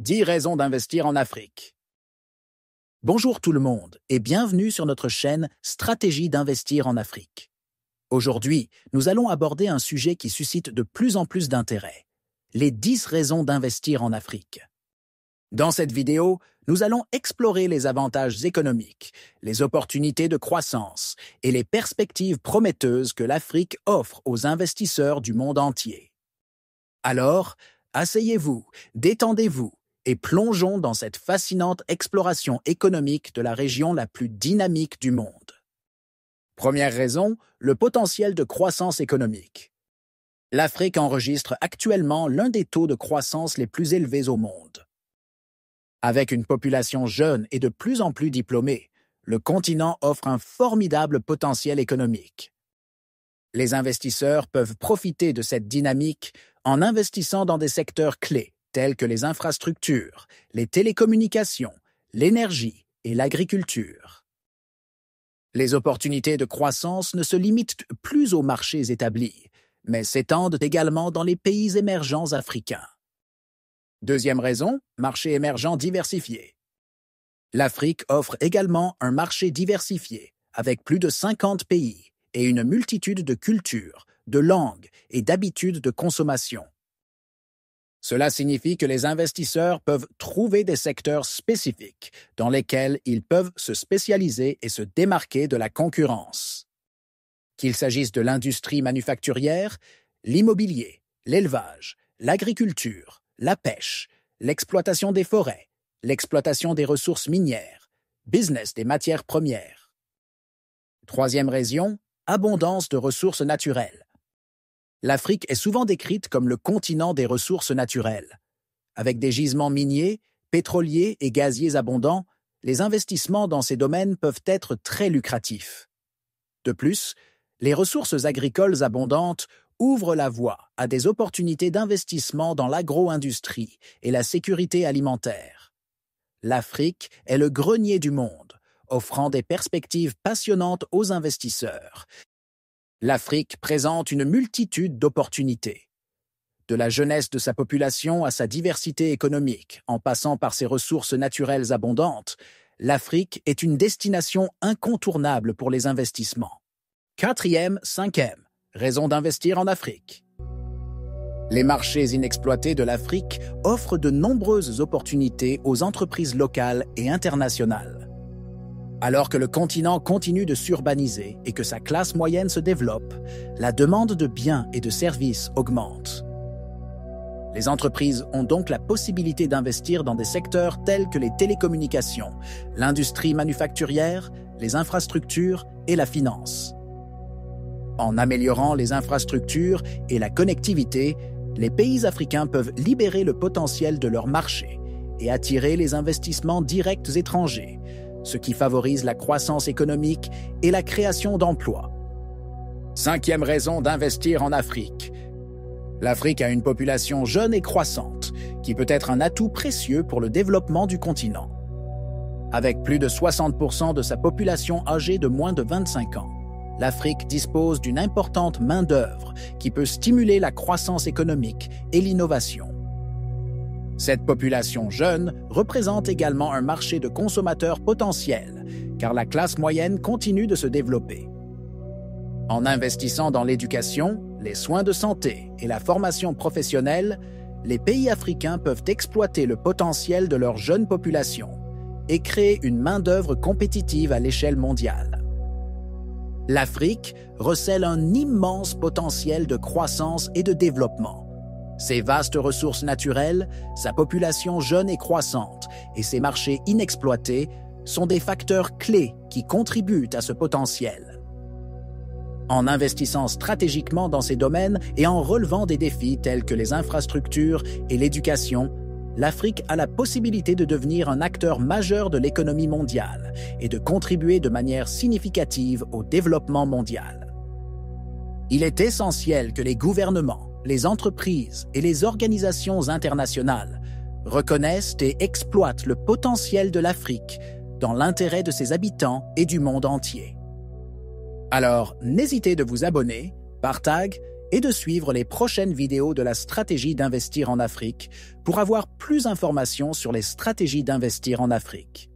10 raisons d'investir en Afrique. Bonjour tout le monde et bienvenue sur notre chaîne Stratégie d'investir en Afrique. Aujourd'hui, nous allons aborder un sujet qui suscite de plus en plus d'intérêt, les 10 raisons d'investir en Afrique. Dans cette vidéo, nous allons explorer les avantages économiques, les opportunités de croissance et les perspectives prometteuses que l'Afrique offre aux investisseurs du monde entier. Alors, asseyez-vous, détendez-vous et plongeons dans cette fascinante exploration économique de la région la plus dynamique du monde. Première raison, le potentiel de croissance économique. L'Afrique enregistre actuellement l'un des taux de croissance les plus élevés au monde. Avec une population jeune et de plus en plus diplômée, le continent offre un formidable potentiel économique. Les investisseurs peuvent profiter de cette dynamique en investissant dans des secteurs clés tels que les infrastructures, les télécommunications, l'énergie et l'agriculture. Les opportunités de croissance ne se limitent plus aux marchés établis, mais s'étendent également dans les pays émergents africains. Deuxième raison, marché émergent diversifié. L'Afrique offre également un marché diversifié, avec plus de 50 pays et une multitude de cultures, de langues et d'habitudes de consommation. Cela signifie que les investisseurs peuvent trouver des secteurs spécifiques dans lesquels ils peuvent se spécialiser et se démarquer de la concurrence. Qu'il s'agisse de l'industrie manufacturière, l'immobilier, l'élevage, l'agriculture, la pêche, l'exploitation des forêts, l'exploitation des ressources minières, business des matières premières. Troisième raison, abondance de ressources naturelles. L'Afrique est souvent décrite comme le continent des ressources naturelles. Avec des gisements miniers, pétroliers et gaziers abondants, les investissements dans ces domaines peuvent être très lucratifs. De plus, les ressources agricoles abondantes ouvrent la voie à des opportunités d'investissement dans l'agro-industrie et la sécurité alimentaire. L'Afrique est le grenier du monde, offrant des perspectives passionnantes aux investisseurs. L'Afrique présente une multitude d'opportunités. De la jeunesse de sa population à sa diversité économique, en passant par ses ressources naturelles abondantes, l'Afrique est une destination incontournable pour les investissements. Cinquième, raison d'investir en Afrique. Les marchés inexploités de l'Afrique offrent de nombreuses opportunités aux entreprises locales et internationales. Alors que le continent continue de s'urbaniser et que sa classe moyenne se développe, la demande de biens et de services augmente. Les entreprises ont donc la possibilité d'investir dans des secteurs tels que les télécommunications, l'industrie manufacturière, les infrastructures et la finance. En améliorant les infrastructures et la connectivité, les pays africains peuvent libérer le potentiel de leur marché et attirer les investissements directs étrangers, ce qui favorise la croissance économique et la création d'emplois. Cinquième raison d'investir en Afrique. L'Afrique a une population jeune et croissante, qui peut être un atout précieux pour le développement du continent. Avec plus de 60% de sa population âgée de moins de 25 ans, l'Afrique dispose d'une importante main-d'œuvre qui peut stimuler la croissance économique et l'innovation. Cette population jeune représente également un marché de consommateurs potentiels, car la classe moyenne continue de se développer. En investissant dans l'éducation, les soins de santé et la formation professionnelle, les pays africains peuvent exploiter le potentiel de leur jeune population et créer une main-d'œuvre compétitive à l'échelle mondiale. L'Afrique recèle un immense potentiel de croissance et de développement. Ses vastes ressources naturelles, sa population jeune et croissante et ses marchés inexploités sont des facteurs clés qui contribuent à ce potentiel. En investissant stratégiquement dans ces domaines et en relevant des défis tels que les infrastructures et l'éducation, l'Afrique a la possibilité de devenir un acteur majeur de l'économie mondiale et de contribuer de manière significative au développement mondial. Il est essentiel que les gouvernements, les entreprises et les organisations internationales reconnaissent et exploitent le potentiel de l'Afrique dans l'intérêt de ses habitants et du monde entier. Alors, n'hésitez de vous abonner, partager et de suivre les prochaines vidéos de la stratégie d'investir en Afrique pour avoir plus d'informations sur les stratégies d'investir en Afrique.